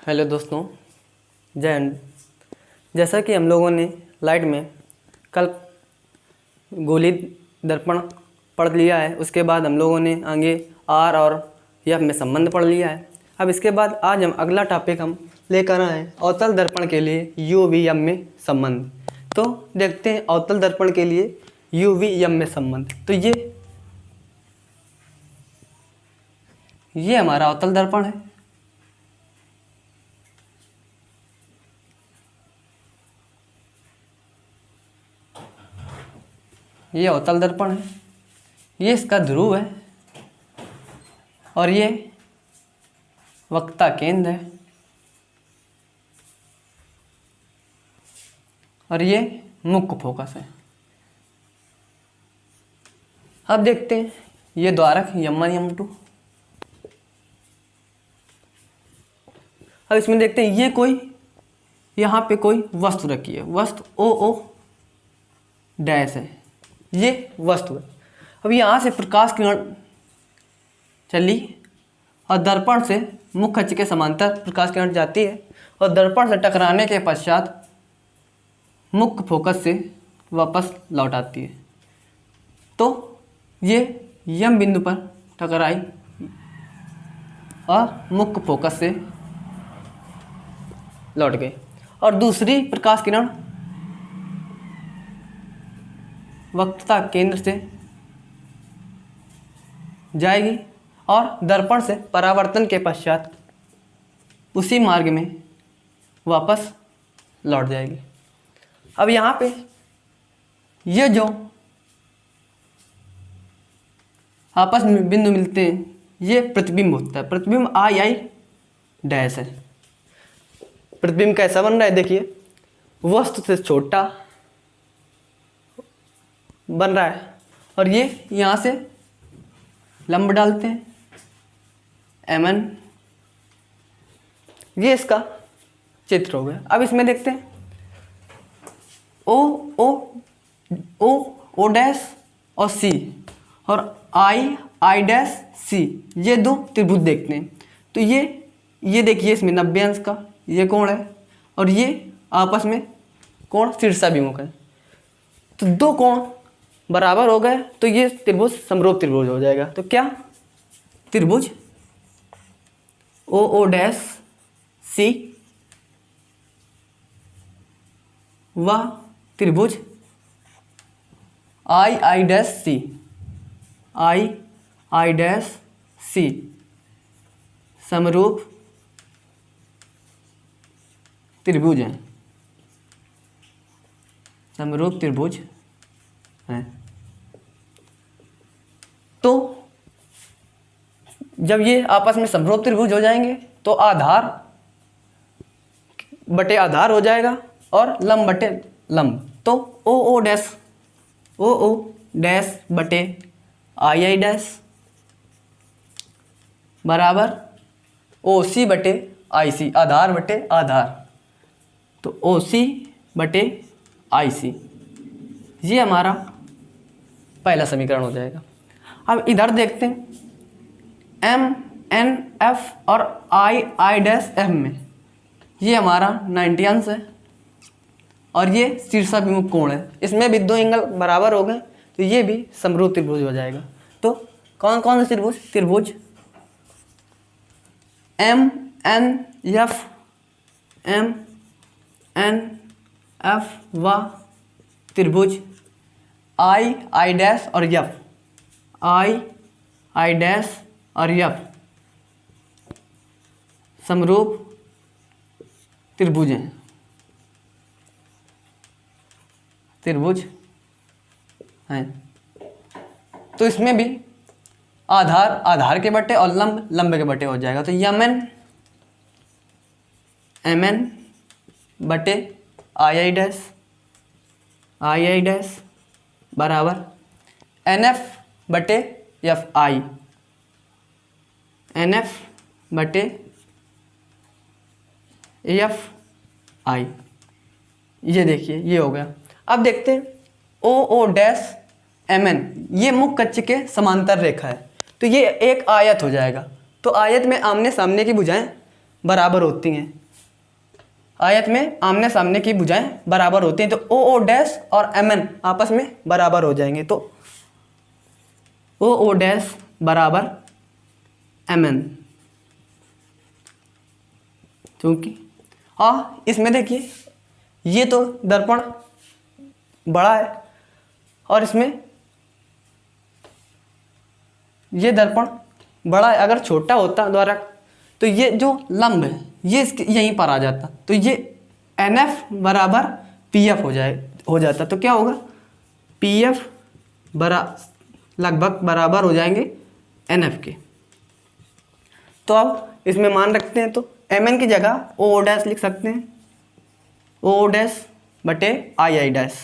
Hello दोस्तों, जय हिंद। जैसा कि हम लोगों ने लाइट में कल गोली दर्पण पढ़ लिया है, उसके बाद हम लोगों ने आगे आर और एफ में संबंध पढ़ लिया है। अब इसके बाद आज हम अगला टॉपिक हम लेकर आए हैं अवतल दर्पण के लिए यू वी एम में संबंध। तो देखते हैं अवतल दर्पण के लिए यू वी एम में संबंध। तो ये हमारा अवतल दर्पण है। ये अवतल दर्पण है, ये इसका ध्रुव है और ये वक्ता केंद्र है और ये मुख्य फोकस है। अब देखते हैं ये द्वारक M1 M2। अब इसमें देखते हैं ये कोई यहाँ पे कोई वस्तु रखी है, वस्तु ओ डैश है, ये वस्तु है। अब यहाँ से प्रकाश किरण चली और दर्पण से मुख्य अक्ष के समांतर प्रकाश किरण जाती है और दर्पण से टकराने के पश्चात मुख्य फोकस से वापस लौट आती है। तो ये यम बिंदु पर टकराई और मुख्य फोकस से लौट गई और दूसरी प्रकाश किरण वक्रता केंद्र से जाएगी और दर्पण से परावर्तन के पश्चात उसी मार्ग में वापस लौट जाएगी। अब यहाँ पे ये जो आपस में बिंदु मिलते हैं ये प्रतिबिंब होता है। प्रतिबिंब आई डैश है। प्रतिबिंब कैसा बन रहा है, देखिए वस्तु से छोटा बन रहा है और ये यहाँ से लंब डालते हैं MN। ये इसका चित्र हो गया। अब इसमें देखते हैं O डैश और C और I डैश C, ये दो त्रिभुज देखते हैं। तो ये देखिए इसमें 90 अंश का ये कोण है और ये आपस में कोण शीर्षाभिमुख है। तो दो कोण बराबर हो गए तो ये त्रिभुज समरूप त्रिभुज हो जाएगा। तो क्या त्रिभुज O डैश C व त्रिभुज I dash C, I dash C समरूप त्रिभुज हैं, समरूप त्रिभुज हैं। तो जब ये आपस में समरूप त्रिभुज हो जाएंगे तो आधार बटे आधार हो जाएगा और लंब बटे लंब। तो ओ डैश बटे आई डैश बराबर OC बटे IC, आधार बटे आधार। तो OC बटे IC ये हमारा पहला समीकरण हो जाएगा। अब इधर देखते हैं MNF और I डैश F में ये हमारा 90 अंश है और ये शीर्षाभिमुख कोण है। इसमें भी दो एंगल बराबर हो गए तो ये भी समरूप त्रिभुज हो जाएगा। तो कौन कौन से त्रिभुज, त्रिभुज MNF व त्रिभुज I डैश और F, I डैश और F समरूप त्रिभुज हैं, त्रिभुज हैं। तो इसमें भी आधार आधार के बटे और लंब लंब के बटे हो जाएगा। तो MN बटे I डैश बराबर NF बटे FI, NF बटे FI। ये देखिए ये हो गया। अब देखते हैं O डैश MN, ये मुख्य अक्ष के समांतर रेखा है तो ये एक आयत हो जाएगा। तो आयत में आमने सामने की भुजाएं बराबर होती हैं, आयत में आमने सामने की भुजाएं बराबर होती हैं, तो ओ ओ डैश और एम एन आपस में बराबर हो जाएंगे, तो ओ ओ डैश बराबर एम एन। क्योंकि इसमें देखिए ये तो दर्पण बड़ा है और इसमें ये दर्पण बड़ा है, अगर छोटा होता द्वारा तो ये जो लंब है ये इसके यहीं पर आ जाता, तो ये एन एफ बराबर पी एफ हो जाता। तो क्या होगा, पी एफ लगभग बराबर हो जाएंगे एन एफ के। तो अब इसमें मान रखते हैं, तो एम एन की जगह ओ डैश लिख सकते हैं, ओ डैश बटे आई डैश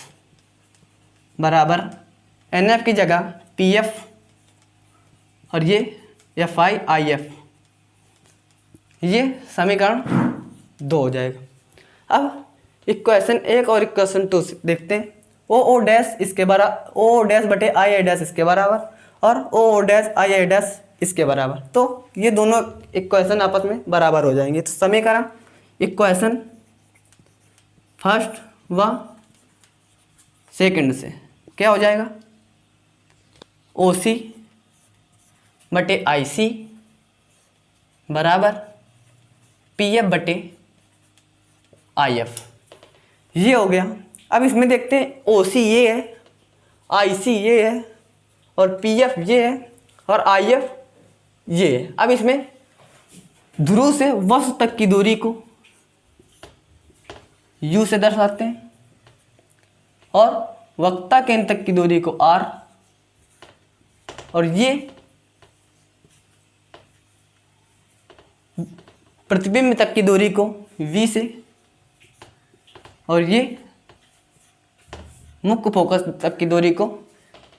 बराबर एन एफ की जगह पी एफ और ये एफ आई एफ, ये समीकरण 2 हो जाएगा। अब इक्वेशन 1 और इक्वेशन 2 देखते हैं। ओ ओ डैश इसके बराबर, ओ डैश बटे आई डैश इसके बराबर और ओ डैश आई डैश इसके बराबर, तो ये दोनों इक्वेशन आपस में बराबर हो जाएंगे। तो समीकरण इक्वेशन फर्स्ट व सेकंड से क्या हो जाएगा, ओ सी बटे आई सी बराबर पी एफ बटे आई एफ, ये हो गया। अब इसमें देखते हैं ओ सी ये है, आई सी ये है और पी एफ ये है और आई एफ ये है। अब इसमें ध्रुव से वस्तु तक की दूरी को यू से दर्शाते हैं और वक्ता केंद्र तक की दूरी को आर, और ये प्रतिबिंब तक की दूरी को वी से, और ये मुख्य फोकस तक की दूरी को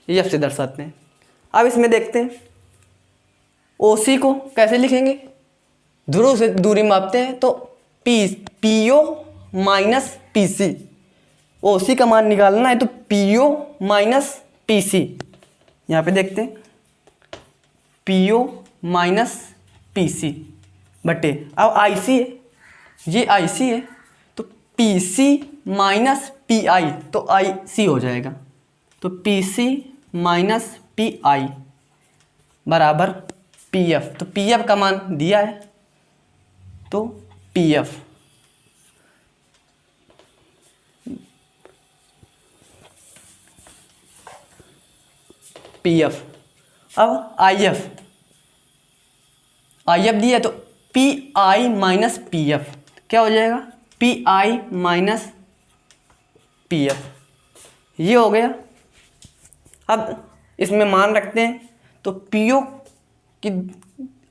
एफ से दर्शाते हैं। अब इसमें देखते हैं ओ सी को कैसे लिखेंगे, ध्रुव से दूरी मापते हैं तो p o minus p c, o c का मान निकालना है तो p o minus p c, यहाँ पे देखते हैं P o minus p c बटे, अब आई सी है, ये आई सी है तो P C minus P I, तो आई सी हो जाएगा, तो P C minus P I बराबर पी एफ, तो पी एफ का मान दिया है तो पी एफ अब आई एफ दिया तो P I minus P F क्या हो जाएगा, P I minus P F, ये हो गया। अब इसमें मान रखते हैं तो पी ओ की,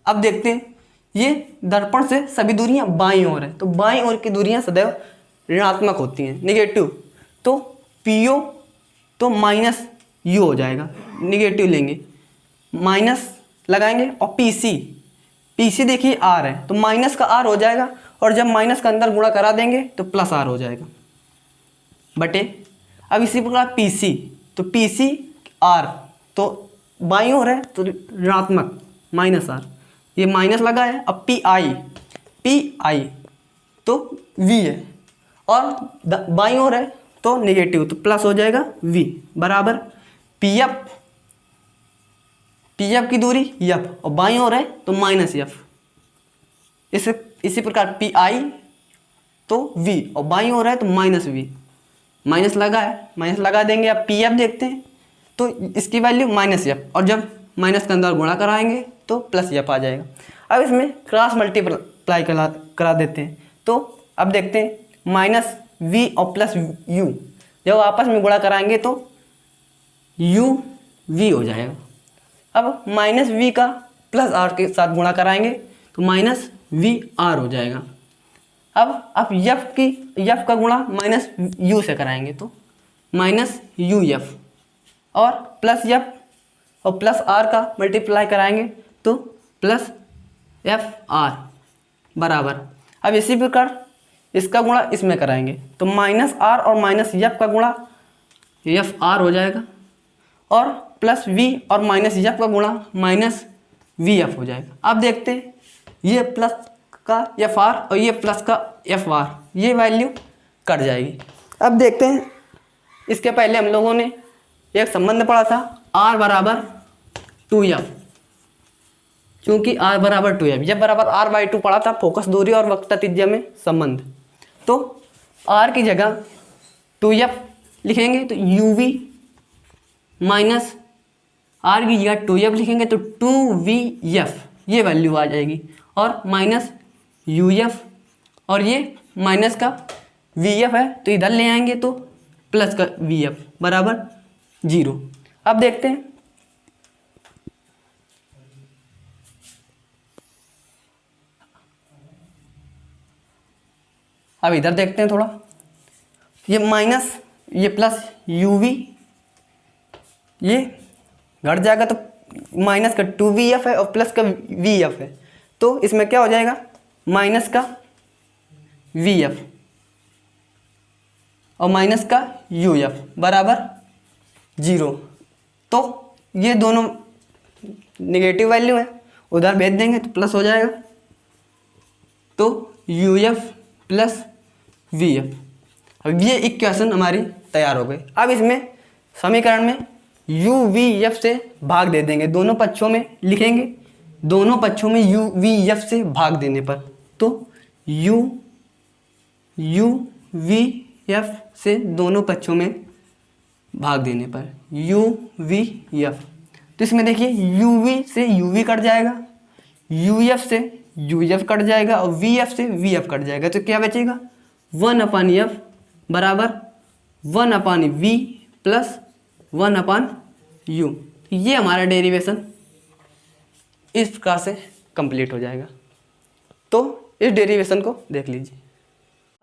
अब देखते हैं ये दर्पण से सभी दूरियां बाईं ओर है, तो बाईं ओर की दूरियां सदैव ऋणात्मक होती हैं, नेगेटिव, तो पी ओ तो माइनस यू हो जाएगा, नेगेटिव लेंगे, माइनस लगाएंगे और पी सी देखिए आर है तो माइनस का आर हो जाएगा, और जब माइनस का अंदर गुणा करा देंगे तो प्लस आर हो जाएगा बटे, अब इसी प्रकार पी सी, तो पी सी आर तो बाईं ओर है तो ऋणात्मक माइनस आर, ये माइनस लगा है। अब पी आई तो वी है और बाईं ओर है तो नेगेटिव, तो प्लस हो जाएगा वी बराबर पी एफ की दूरी एफ और बाईं ओर है तो माइनस एफ, इसी प्रकार पी आई तो वी और बाईं ओर है तो माइनस वी, माइनस लगा है, माइनस लगा देंगे। अब पी एफ देखते हैं तो इसकी वैल्यू माइनस एफ, और जब माइनस के अंदर गुणा कराएंगे तो प्लस एफ आ जाएगा। अब इसमें क्रॉस मल्टीप्लाई करा देते हैं, तो अब देखते हैं माइनस वी और प्लस यू जब आपस में गुणा कराएंगे तो यू वी हो जाएगा। अब माइनस वी का प्लस आर के साथ गुणा कराएंगे तो माइनस वी आर हो जाएगा। अब एफ का गुणा माइनस यू से कराएंगे तो माइनस यू एफ, और प्लस एफ और प्लस आर का मल्टीप्लाई कराएंगे तो प्लस एफ आर बराबर, अब इसी प्रकार इसका गुणा इसमें कराएंगे तो माइनस आर और माइनस एफ का गुणा एफ आर हो जाएगा, और प्लस वी और माइनस एफ का गुणा माइनस वी एफ हो जाएगा। अब देखते हैं ये प्लस का एफ आर और ये प्लस का एफ आर, ये वैल्यू कट जाएगी। अब देखते हैं, इसके पहले हम लोगों ने एक संबंध पढ़ा था आर बराबर 2f, क्योंकि आर बराबर 2f, जब बराबर आर बाई 2 पढ़ा था, फोकस दूरी और वक्रता त्रिज्या में संबंध। तो आर की जगह 2f लिखेंगे तो uv माइनस आर की जगह 2f लिखेंगे तो 2vf, ये वैल्यू आ जाएगी, और माइनस uf, और ये माइनस का vf है तो इधर ले आएंगे तो प्लस का vf बराबर 0। अब देखते हैं, अब इधर देखते हैं थोड़ा, ये माइनस ये प्लस uv, ये घट जाएगा तो माइनस का 2vf है और प्लस का vf है, तो इसमें क्या हो जाएगा माइनस का vf और माइनस का uf बराबर 0। तो ये दोनों नेगेटिव वैल्यू है, उधर भेज देंगे तो प्लस हो जाएगा, तो uf प्लस vf। अब ये इक्वेशन हमारी तैयार हो गई। अब इसमें समीकरण में uvf से भाग दे देंगे, दोनों पक्षों में लिखेंगे, दोनों पक्षों में uvf से भाग देने पर, तो uvf से दोनों पक्षों में भाग देने पर uvf, तो इसमें देखिए uv से uv कट जाएगा, uf से uf कट जाएगा और vf से vf कट जाएगा, तो क्या बचेगा 1/f बराबर 1/v प्लस 1/u। ये हमारा डेरिवेशन इस प्रकार से कंप्लीट हो जाएगा। तो इस डेरिवेशन को देख लीजिए।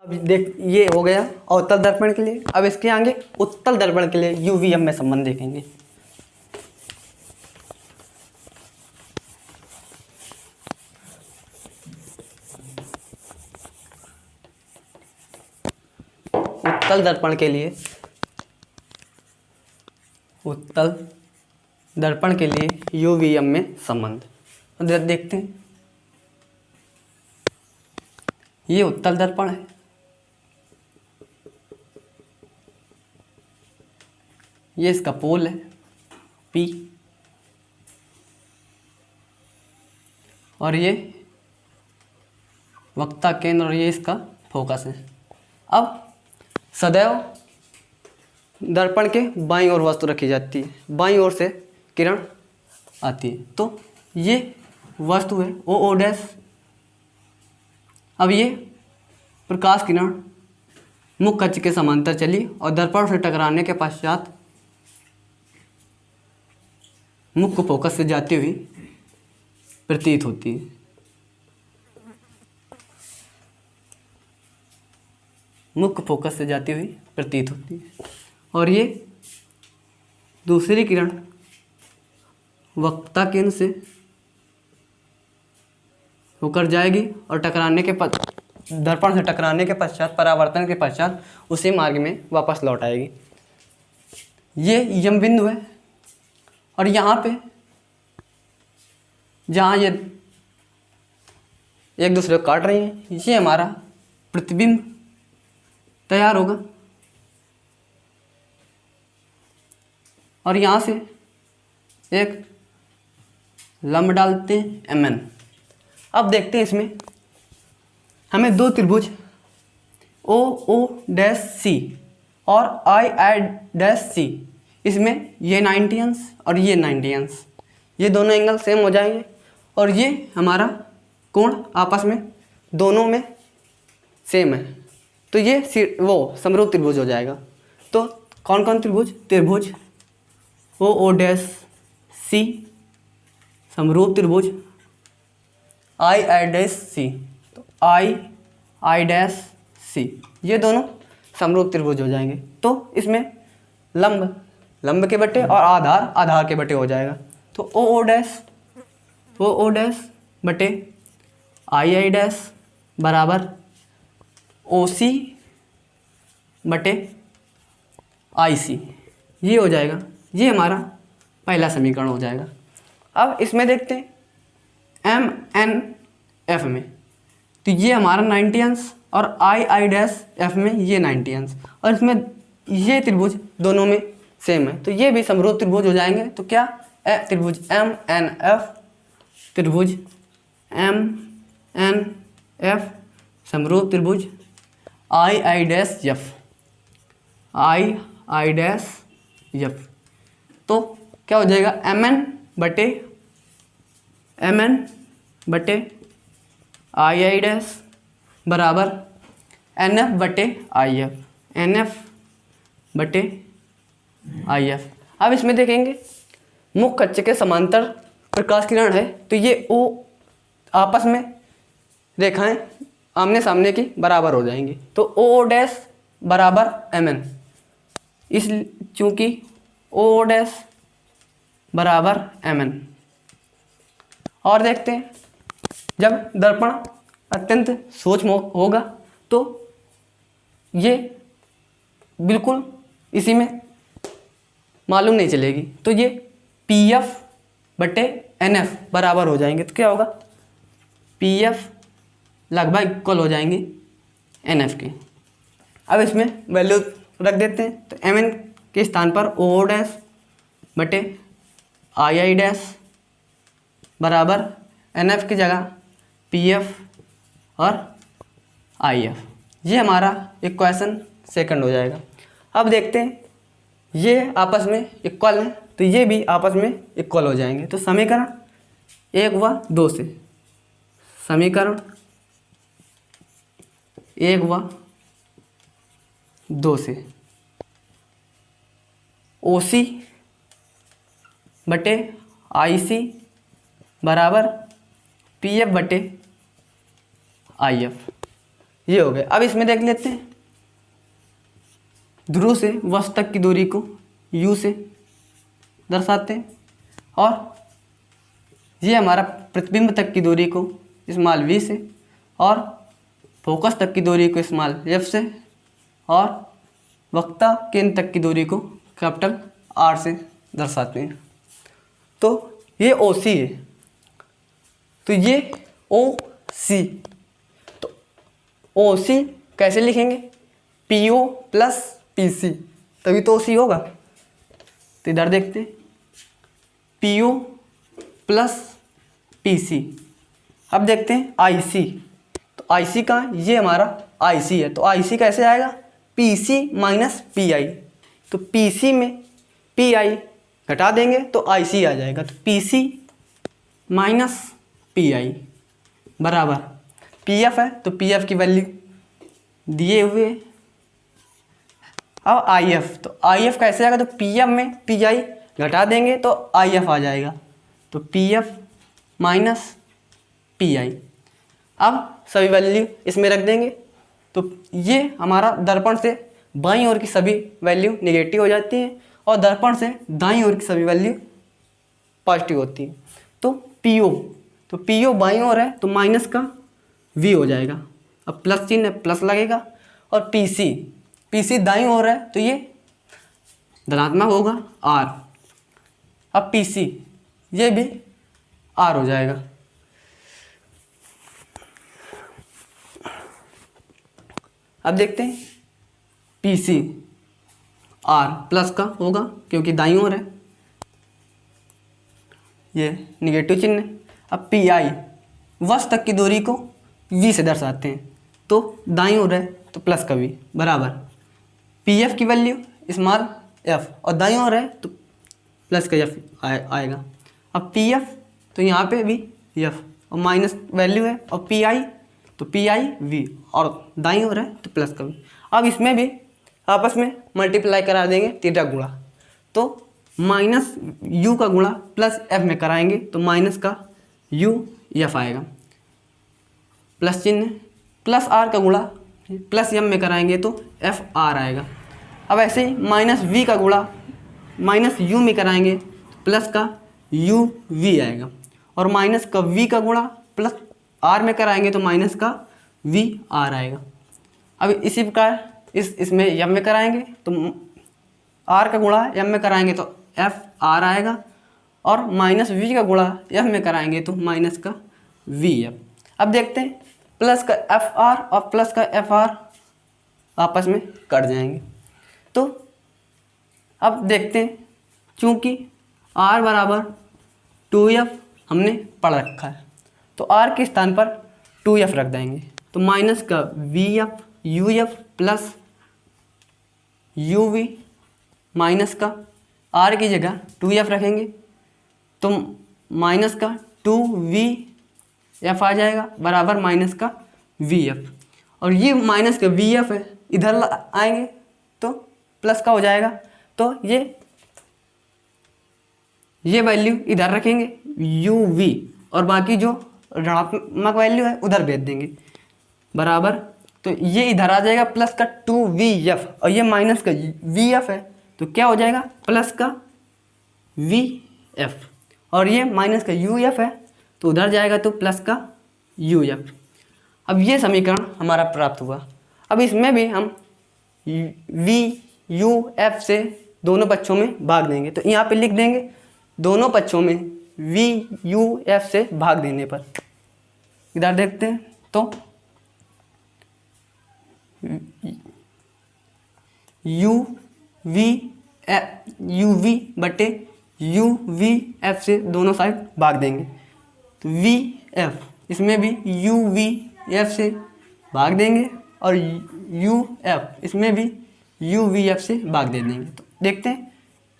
अब देख, ये हो गया अवतल दर्पण के लिए। अब इसके आगे उत्तल दर्पण के लिए uvm में संबंध देखेंगे। उत्तल दर्पण के लिए, उत्तल दर्पण के लिए uvm में संबंध देखते हैं। ये उत्तल दर्पण है, ये इसका पोल है P, और ये वक्ता केंद्र और ये इसका फोकस है। अब सदैव दर्पण के बाईं ओर वस्तु रखी जाती है, बाईं ओर से किरण आती है, तो ये वस्तु है ओ डैश। अब ये प्रकाश किरण मुख्य अक्ष के समांतर चली और दर्पण से टकराने के पश्चात मुख्य फोकस से जाती हुई प्रतीत होती है। मुख्य फोकस से जाती हुई प्रतीत होती है, और ये दूसरी किरण वक्ता केंद्र से होकर जाएगी और टकराने के दर्पण से टकराने के पश्चात, परावर्तन के पश्चात उसी मार्ग में वापस लौट आएगी। ये यम बिंदु है, और यहाँ पे जहाँ ये एक दूसरे को काट रही हैं, ये हमारा प्रतिबिंब तैयार होगा, और यहाँ से एक लंब डालते हैं mn। अब देखते हैं, इसमें हमें दो त्रिभुज o डैश c और i डैश c, इसमें ये 90 अंश और ये 90 अंश, ये दोनों एंगल सेम हो जाएंगे, और ये हमारा कोण आपस में दोनों में सेम है, तो ये वो समरूप त्रिभुज हो जाएगा। तो कौन कौन त्रिभुज? त्रिभुज ओ डैश सी, समरूप त्रिभुज आई डैश सी, तो आई डैश सी, ये दोनों समरूप त्रिभुज हो जाएंगे। तो इसमें लंब के बटे और आधार के बटे हो जाएगा, तो ओ डैश बटे आई डैश बराबर OC बटे IC, ये हो जाएगा। ये हमारा पहला समीकरण हो जाएगा। अब इसमें देखते हैं MNF में, तो ये हमारा 90 अंश और आई डैश एफ में ये 90 अंश, और इसमें ये त्रिभुज दोनों में सेम है, तो ये भी समरूप त्रिभुज हो जाएंगे। तो क्या त्रिभुज एम एन एफ, त्रिभुज एम एन एफ समरूप त्रिभुज I dash F, I dash F. तो क्या हो जाएगा एम एन बटे आई डैश बराबर एन एफ बटे आई एफ, एन एफ बटे आई एफ। अब इसमें देखेंगे मुख्य अक्ष के समांतर प्रकाश किरण है, तो ये ओ आपस में रेखाएं आमने सामने की बराबर हो जाएंगी, तो ओ डैश बराबर एम एन, इस चूँकि ओ डैश बराबर एम एन। और देखते हैं जब दर्पण अत्यंत सूक्ष्म होगा तो ये बिल्कुल इसी में मालूम नहीं चलेगी, तो ये पी एफ बटे एन एफ बराबर हो जाएंगे। तो क्या होगा पी एफ लगभग इक्वल हो जाएंगे एन एफ के। अब इसमें वैल्यू रख देते हैं, तो एम एन के स्थान पर ओ डैश बटे आई डैश बराबर एन एफ की जगह पी एफ और आई एफ। ये हमारा इक्वेशन सेकंड हो जाएगा। अब देखते हैं ये आपस में इक्वल है, तो ये भी आपस में इक्वल हो जाएंगे। तो समीकरण 1 व 2 से, समीकरण 1 व 2 से ओ सी बटे आई सी बराबर पी एफ बटे आई एफ, ये हो गए। अब इसमें देख लेते हैं ध्रुव से वस्तु तक की दूरी को यू से दर्शाते हैं, और ये हमारा प्रतिबिंब तक की दूरी को स्मॉल वी से, और फोकस तक की दूरी को स्मॉल एफ से, और वक्ता केंद्र तक की दूरी को कैपिटल आर से दर्शाते हैं। तो ये ओ सी है, तो ये ओ सी, तो ओ सी कैसे लिखेंगे P O plus P C, तभी तो ओ सी होगा। तो इधर देखते हैं P O plus P C. अब देखते हैं आई सी, तो आई सी का ये हमारा आई सी है, तो आई सी कैसे आएगा P C minus P I, तो पी सी में पी आई घटा देंगे तो आई सी आ जाएगा, तो P C minus P I बराबर पी एफ है, तो पी एफ की वैल्यू दिए हुए। अब आई एफ, तो आई एफ कैसे आएगा, तो पी एफ में पी आई घटा देंगे तो आई एफ आ जाएगा, तो पी एफ माइनस पी आई। अब सभी वैल्यू इसमें रख देंगे, तो ये हमारा दर्पण से बाईं ओर की सभी वैल्यू नेगेटिव हो जाती हैं और दर्पण से दाईं ओर की सभी वैल्यू पॉजिटिव होती है। तो पी ओ, तो पी ओ बाईं ओर है तो माइनस का वी हो जाएगा, अब प्लस चिन्ह है प्लस लगेगा, और पी सी दाईं ओर है तो ये धनात्मक होगा आर, अब पी सी ये भी आर हो जाएगा। अब देखते हैं पी सी आर प्लस का होगा क्योंकि दाईं ओर है, ये निगेटिव चिन्ह है। अब पी आई वस्तु तक की दूरी को वी से दर्शाते हैं, तो दाईं ओर है तो प्लस का वी बराबर पी एफ की वैल्यू स्मॉल एफ, और दाईं ओर है तो प्लस का एफ आएगा। अब पी एफ तो यहाँ पे भी एफ और माइनस वैल्यू है, और पी आई तो पी आई वी, और दाईं ओर है तो प्लस का वी। अब इसमें भी आपस में मल्टीप्लाई करा देंगे तीसरा गुणा, तो माइनस यू का गुणा प्लस एफ में कराएंगे तो माइनस का यू एफ आएगा, प्लस चिन्ह प्लस आर का गुणा प्लस एम में कराएंगे तो एफ आर आएगा। अब ऐसे ही माइनस वी का गुणा माइनस यू में कराएंगे तो प्लस का यू वी आएगा, और माइनस का वी का गुणा प्लस आर में कराएंगे तो माइनस का वी आर आएगा। अब इसी प्रकार इसमें एम में कराएंगे तो आर का गुणा एम में कराएंगे तो एफ आर आएगा, और माइनस वी का गुणा एफ में कराएंगे तो माइनस का वी एफ। अब देखते हैं प्लस का एफ आर और प्लस का एफ आर आपस में कट जाएंगे। तो अब देखते हैं, चूँकि r बराबर 2f हमने पढ़ रखा है, तो r के स्थान पर 2f रख देंगे। तो माइनस का vf uf plus uv minus का r की जगह 2f रखेंगे, तो माइनस का 2vf आ जाएगा बराबर माइनस का vf। और ये माइनस का vf है, इधर आएंगे तो प्लस का हो जाएगा। तो ये वैल्यू इधर रखेंगे uv और बाकी जो ऋणात्मक वैल्यू है उधर भेज देंगे बराबर। तो ये इधर आ जाएगा प्लस का 2vf और ये माइनस का vf है, तो क्या हो जाएगा प्लस का vf और ये माइनस का uf है, तो उधर जाएगा तो प्लस का uf। अब ये समीकरण हमारा प्राप्त हुआ। अब इसमें भी हम vuf से दोनों पक्षों में भाग देंगे, तो यहाँ पे लिख देंगे दोनों पक्षों में vuf से भाग देने पर। इधर देखते हैं, तो uv बटे uvf से दोनों साइड भाग देंगे, तो vf इसमें भी uvf से भाग देंगे और uf इसमें भी uvf से भाग दे देंगे। तो देखते हैं,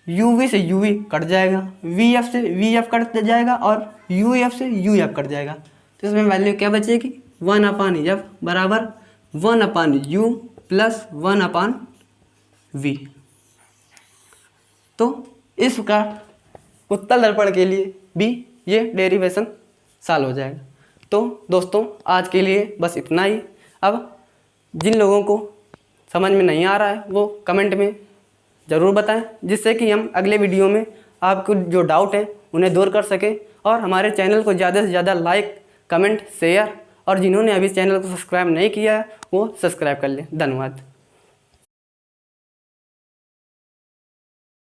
uv से uv कट जाएगा, vf से vf कट जाएगा और uf से uf कट जाएगा। तो इसमें वैल्यू क्या बचेगी 1/f बराबर 1/u प्लस 1/v। तो इस प्रकार उत्तल दर्पण के लिए भी ये डेरिवेशन सॉल्व हो जाएगा। तो दोस्तों आज के लिए बस इतना ही। अब जिन लोगों को समझ में नहीं आ रहा है वो कमेंट में ज़रूर बताएं, जिससे कि हम अगले वीडियो में आपको जो डाउट है उन्हें दूर कर सकें। और हमारे चैनल को ज़्यादा से ज़्यादा लाइक, कमेंट, शेयर और जिन्होंने अभी चैनल को सब्सक्राइब नहीं किया है वो सब्सक्राइब कर लें। धन्यवाद।